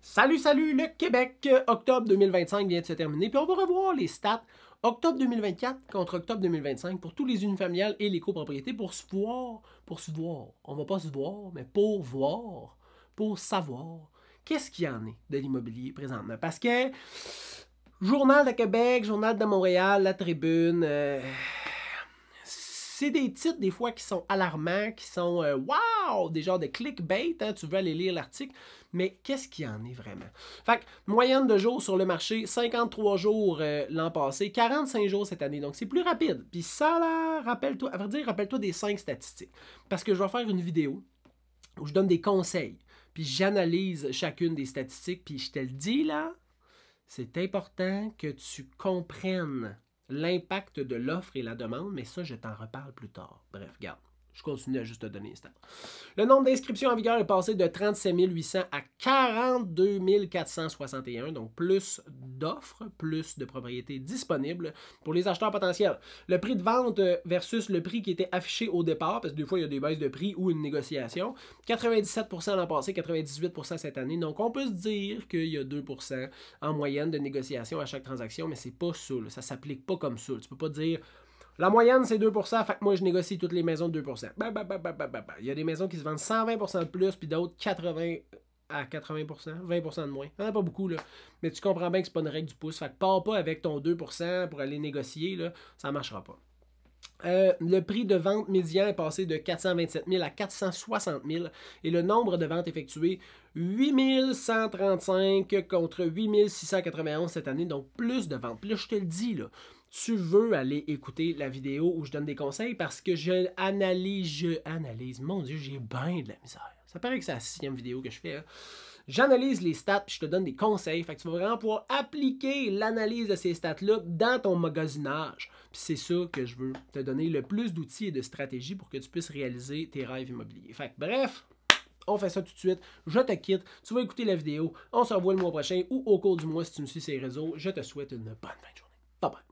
Salut, salut, le Québec! Octobre 2025 vient de se terminer, puis on va revoir les stats octobre 2024 contre octobre 2025 pour tous les unifamiliales et les copropriétés pour se voir. On va pas se voir, mais pour voir, pour savoir qu'est-ce qu'il y en est de l'immobilier présentement. Parce que Journal de Québec, Journal de Montréal, La Tribune, c'est des titres des fois qui sont alarmants, qui sont wow, des genres de clickbait, hein, tu veux aller lire l'article, mais qu'est-ce qu'il y en est vraiment? Fait que, moyenne de jours sur le marché, 53 jours l'an passé, 45 jours cette année, donc c'est plus rapide. Puis ça là, rappelle-toi, à vrai dire, rappelle-toi des 5 statistiques, parce que je vais faire une vidéo où je donne des conseils, puis j'analyse chacune des statistiques, puis je te le dis là, c'est important que tu comprennes l'impact de l'offre et la demande, mais ça, je t'en reparle plus tard. Bref, regarde, je continue à juste te donner un stats. Le nombre d'inscriptions en vigueur est passé de 37 800 à 42 461, donc plus d'offres, plus de propriétés disponibles pour les acheteurs potentiels. Le prix de vente versus le prix qui était affiché au départ, parce que des fois, il y a des baisses de prix ou une négociation, 97% l'an passé, 98% cette année, donc on peut se dire qu'il y a 2% en moyenne de négociation à chaque transaction, mais c'est pas ça, là. Ça s'applique pas comme ça. Tu peux pas dire la moyenne c'est 2%, fait que moi je négocie toutes les maisons de 2%. Il y a des maisons qui se vendent 120% de plus, puis d'autres 80 à 80%, 20% de moins. Il n'y en a pas beaucoup, là. Mais tu comprends bien que c'est pas une règle du pouce. Fait que pars pas avec ton 2% pour aller négocier, là, ça ne marchera pas. Le prix de vente médian est passé de 427 000 à 460 000 et le nombre de ventes effectuées, 8 135 contre 8 691 cette année, donc plus de ventes. Puis là, je te le dis, là, tu veux aller écouter la vidéo où je donne des conseils parce que je analyse. Mon Dieu, j'ai bien de la misère. Ça paraît que c'est la 6e vidéo que je fais, hein. J'analyse les stats puis je te donne des conseils. Fait que tu vas vraiment pouvoir appliquer l'analyse de ces stats-là dans ton magasinage. Puis c'est ça que je veux, te donner le plus d'outils et de stratégies pour que tu puisses réaliser tes rêves immobiliers. Fait que bref, on fait ça tout de suite. Je te quitte. Tu vas écouter la vidéo. On se revoit le mois prochain ou au cours du mois si tu me suis sur les réseaux. Je te souhaite une bonne fin de journée. Bye bye.